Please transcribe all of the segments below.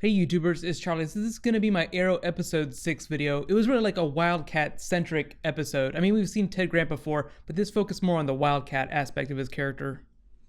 Hey YouTubers, it's Charlie. So this is going to be my Arrow episode 6 video. It was really like a Wildcat-centric episode. I mean, we've seen Ted Grant before, but this focused more on the Wildcat aspect of his character.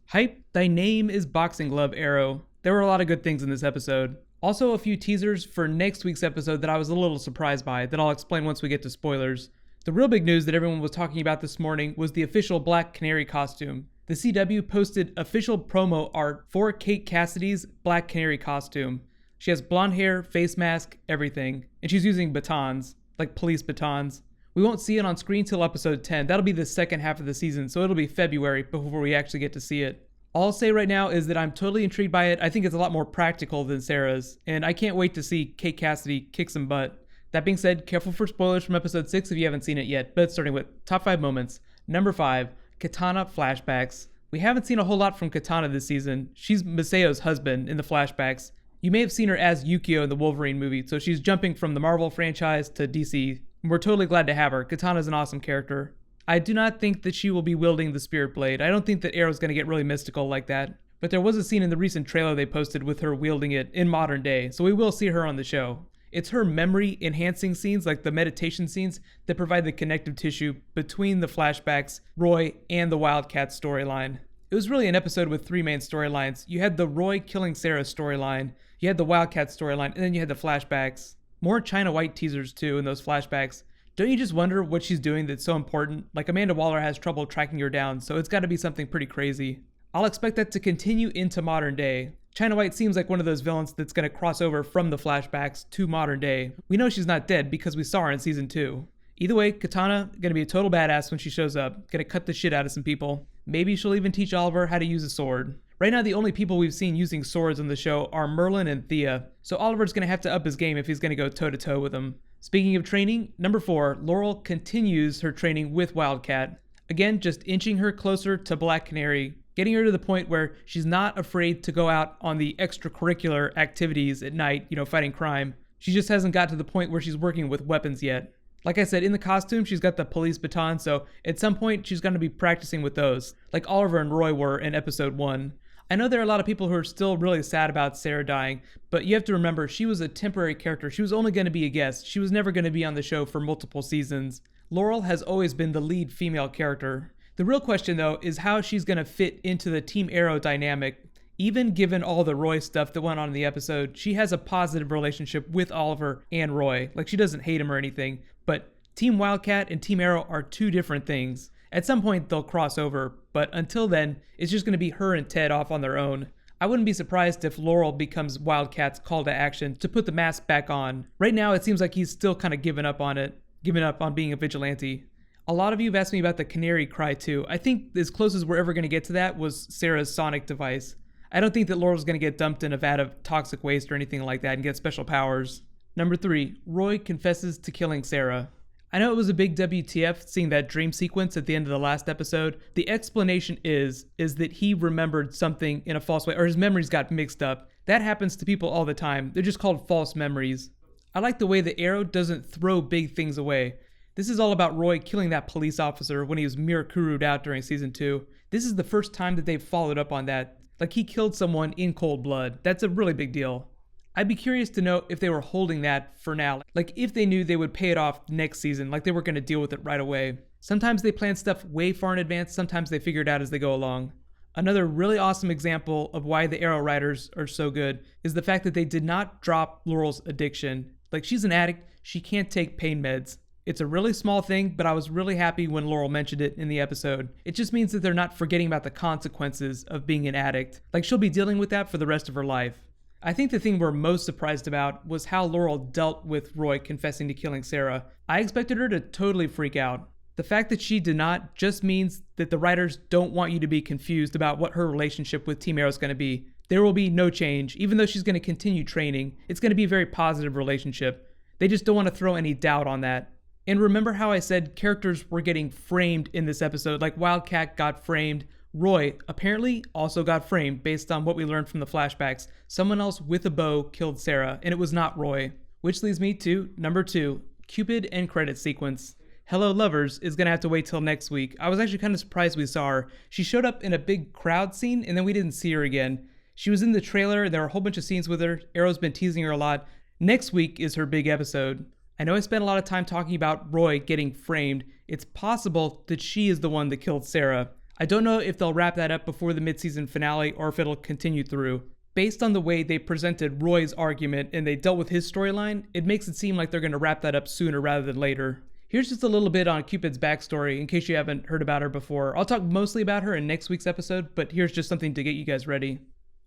Hype, thy name is Boxing Glove, Arrow. There were a lot of good things in this episode. Also a few teasers for next week's episode that I was a little surprised by, that I'll explain once we get to spoilers. The real big news that everyone was talking about this morning was the official Black Canary costume. The CW posted official promo art for Kate Cassidy's Black Canary costume. She has blonde hair, face mask, everything. And she's using batons, like police batons. We won't see it on screen till episode 10. That'll be the second half of the season, so it'll be February before we actually get to see it. All I'll say right now is that I'm totally intrigued by it. I think it's a lot more practical than Sarah's, and I can't wait to see Kate Cassidy kick some butt. That being said, careful for spoilers from episode 6 if you haven't seen it yet, but starting with top 5 moments. Number 5, Katana flashbacks. We haven't seen a whole lot from Katana this season. She's Masayo's husband in the flashbacks. You may have seen her as Yukio in the Wolverine movie, so she's jumping from the Marvel franchise to DC. We're totally glad to have her. Katana's an awesome character. I do not think that she will be wielding the Spirit Blade. I don't think that Arrow's going to get really mystical like that. But there was a scene in the recent trailer they posted with her wielding it in modern day, so we will see her on the show. It's her memory-enhancing scenes, like the meditation scenes, that provide the connective tissue between the flashbacks, Roy, and the Wildcat storyline. It was really an episode with 3 main storylines. You had the Roy killing Sarah storyline, you had the Wildcat storyline, and then you had the flashbacks. More China White teasers too in those flashbacks. Don't you just wonder what she's doing that's so important? Like Amanda Waller has trouble tracking her down, so it's got to be something pretty crazy. I'll expect that to continue into modern day. China White seems like one of those villains that's going to cross over from the flashbacks to modern day. We know she's not dead because we saw her in season 2. Either way, Katana going to be a total badass when she shows up, going to cut the shit out of some people. Maybe she'll even teach Oliver how to use a sword. Right now, the only people we've seen using swords on the show are Merlin and Thea, so Oliver's going to have to up his game if he's going to go toe-to-toe with them. Speaking of training, number 4, Laurel continues her training with Wildcat. Again, just inching her closer to Black Canary, getting her to the point where she's not afraid to go out on the extracurricular activities at night, fighting crime. She just hasn't got to the point where she's working with weapons yet. Like I said, in the costume, she's got the police baton, so at some point, she's going to be practicing with those, like Oliver and Roy were in episode 1. I know there are a lot of people who are still really sad about Sarah dying, but you have to remember, she was a temporary character. She was only going to be a guest. She was never going to be on the show for multiple seasons. Laurel has always been the lead female character. The real question, though, is how she's going to fit into the Team Arrow dynamic. Even given all the Roy stuff that went on in the episode, she has a positive relationship with Oliver and Roy. Like, she doesn't hate him or anything, but Team Wildcat and Team Arrow are 2 different things. At some point, they'll cross over, but until then, it's just going to be her and Ted off on their own. I wouldn't be surprised if Laurel becomes Wildcat's call to action to put the mask back on. Right now, it seems like he's still kind of given up on it, given up on being a vigilante. A lot of you have asked me about the Canary Cry too. I think as close as we're ever going to get to that was Sarah's sonic device. I don't think that Laurel's going to get dumped in a vat of toxic waste or anything like that and get special powers. Number 3, Roy confesses to killing Sarah. I know it was a big WTF seeing that dream sequence at the end of the last episode. The explanation is that he remembered something in a false way, or his memories got mixed up. That happens to people all the time. They're just called false memories. I like the way the Arrow doesn't throw big things away. This is all about Roy killing that police officer when he was Mirakuru'd out during season 2. This is the first time that they've followed up on that. Like, he killed someone in cold blood. That's a really big deal. I'd be curious to know if they were holding that for now. Like, if they knew they would pay it off next season, like they were going to deal with it right away. Sometimes they plan stuff way far in advance, sometimes they figure it out as they go along. Another really awesome example of why the Arrow writers are so good is the fact that they did not drop Laurel's addiction. Like, she's an addict, she can't take pain meds. It's a really small thing, but I was really happy when Laurel mentioned it in the episode. It just means that they're not forgetting about the consequences of being an addict. Like, she'll be dealing with that for the rest of her life. I think the thing we're most surprised about was how Laurel dealt with Roy confessing to killing Sarah. I expected her to totally freak out. The fact that she did not just means that the writers don't want you to be confused about what her relationship with Team Arrow is going to be. There will be no change. Even though she's going to continue training, it's going to be a very positive relationship. They just don't want to throw any doubt on that. And remember how I said characters were getting framed in this episode, like Wildcat got framed. Roy apparently also got framed based on what we learned from the flashbacks. Someone else with a bow killed Sarah, and it was not Roy. Which leads me to number 2, Cupid end credit sequence. Hello Lovers is going to have to wait till next week. I was actually kind of surprised we saw her. She showed up in a big crowd scene, and then we didn't see her again. She was in the trailer, and there are a whole bunch of scenes with her. Arrow's been teasing her a lot. Next week is her big episode. I know I spent a lot of time talking about Roy getting framed. It's possible that she is the one that killed Sarah. I don't know if they'll wrap that up before the mid-season finale or if it'll continue through. Based on the way they presented Roy's argument and they dealt with his storyline, it makes it seem like they're going to wrap that up sooner rather than later. Here's just a little bit on Cupid's backstory in case you haven't heard about her before. I'll talk mostly about her in next week's episode, but here's just something to get you guys ready.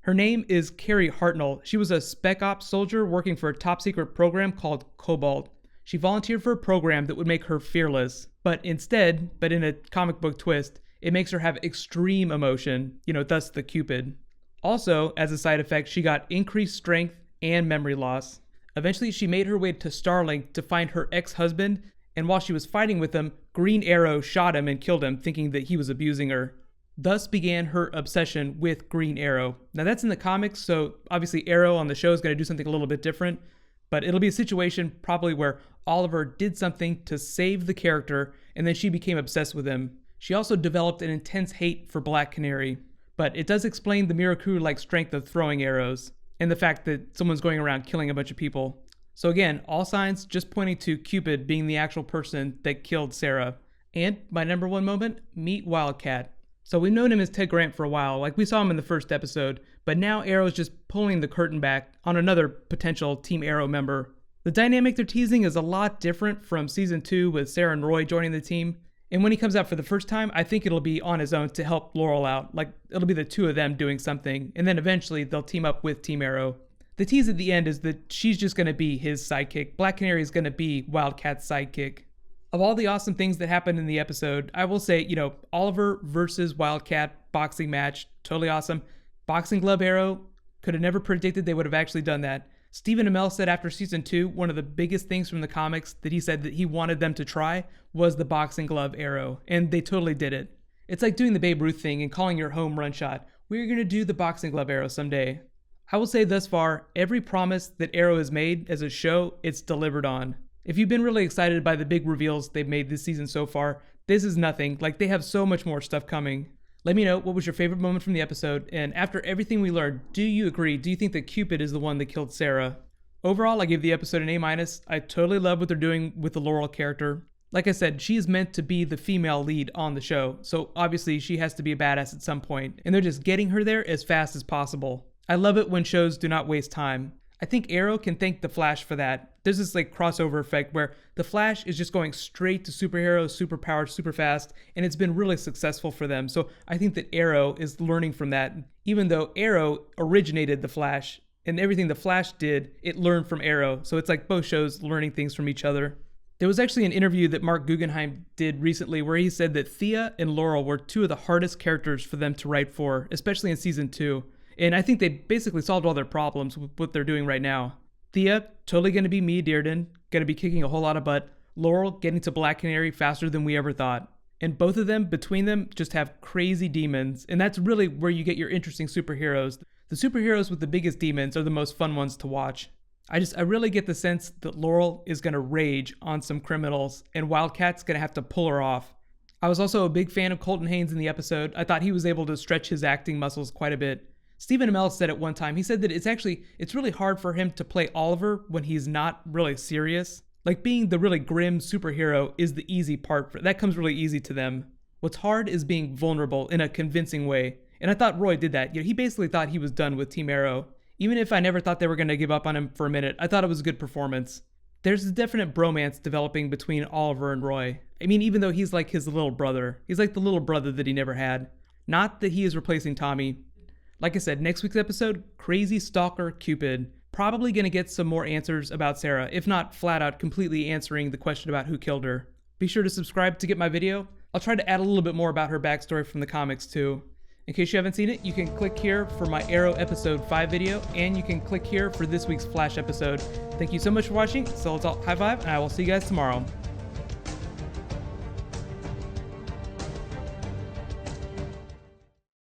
Her name is Carrie Hartnell. She was a spec ops soldier working for a top secret program called Cobalt. She volunteered for a program that would make her fearless, but instead, in a comic book twist, it makes her have extreme emotion, thus the Cupid. Also, as a side effect, she got increased strength and memory loss. Eventually, she made her way to Starlink to find her ex-husband, and while she was fighting with him, Green Arrow shot him and killed him, thinking that he was abusing her. Thus began her obsession with Green Arrow. Now that's in the comics, so obviously Arrow on the show is going to do something a little bit different, but it'll be a situation probably where Oliver did something to save the character, and then she became obsessed with him. She also developed an intense hate for Black Canary. But it does explain the Mirakuru-like strength of throwing arrows, and the fact that someone's going around killing a bunch of people. So again, all signs just pointing to Cupid being the actual person that killed Sarah. And my number one moment, meet Wildcat. So we've known him as Ted Grant for a while, like we saw him in the first episode, but now Arrow's just pulling the curtain back on another potential Team Arrow member. The dynamic they're teasing is a lot different from season 2 with Sarah and Roy joining the team. And when he comes out for the first time, I think it'll be on his own to help Laurel out. Like, it'll be the two of them doing something, and then eventually they'll team up with Team Arrow. The tease at the end is that she's just going to be his sidekick. Black Canary is going to be Wildcat's sidekick. Of all the awesome things that happened in the episode, I will say, Oliver versus Wildcat boxing match, totally awesome. Boxing glove Arrow, could have never predicted they would have actually done that. Stephen Amell said after season 2, one of the biggest things from the comics that he said that he wanted them to try was the boxing glove Arrow, and they totally did it. It's like doing the Babe Ruth thing and calling your home run shot. We're going to do the boxing glove Arrow someday. I will say thus far, every promise that Arrow has made as a show, it's delivered on. If you've been really excited by the big reveals they've made this season so far, this is nothing. Like, they have so much more stuff coming. Let me know what was your favorite moment from the episode, and after everything we learned, do you agree? Do you think that Cupid is the one that killed Sarah? Overall, I give the episode an A-. I totally love what they're doing with the Laurel character. Like I said, she is meant to be the female lead on the show, so obviously she has to be a badass at some point, and they're just getting her there as fast as possible. I love it when shows do not waste time. I think Arrow can thank The Flash for that. There's this crossover effect where The Flash is just going straight to superheroes, superpowered, super fast, and it's been really successful for them. So I think that Arrow is learning from that. Even though Arrow originated The Flash, and everything The Flash did, it learned from Arrow. So it's like both shows learning things from each other. There was actually an interview that Mark Guggenheim did recently where he said that Thea and Laurel were two of the hardest characters for them to write for, especially in season 2. And I think they basically solved all their problems with what they're doing right now. Thea, totally going to be Mia Dearden, going to be kicking a whole lot of butt. Laurel, getting to Black Canary faster than we ever thought. And both of them, between them, just have crazy demons. And that's really where you get your interesting superheroes. The superheroes with the biggest demons are the most fun ones to watch. I really get the sense that Laurel is going to rage on some criminals, and Wildcat's going to have to pull her off. I was also a big fan of Colton Haynes in the episode. I thought he was able to stretch his acting muscles quite a bit. Stephen Amell said at one time, he said that it's really hard for him to play Oliver when he's not really serious. Like, being the really grim superhero is the easy part. That comes really easy to them. What's hard is being vulnerable in a convincing way. And I thought Roy did that. He basically thought he was done with Team Arrow. Even if I never thought they were going to give up on him for a minute, I thought it was a good performance. There's a definite bromance developing between Oliver and Roy. I mean, even though he's like his little brother. He's like the little brother that he never had. Not that he is replacing Tommy. Like I said, next week's episode, crazy stalker Cupid. Probably going to get some more answers about Sarah, if not flat out completely answering the question about who killed her. Be sure to subscribe to get my video. I'll try to add a little bit more about her backstory from the comics too. In case you haven't seen it, you can click here for my Arrow episode 5 video, and you can click here for this week's Flash episode. Thank you so much for watching, so let's all high five, and I will see you guys tomorrow.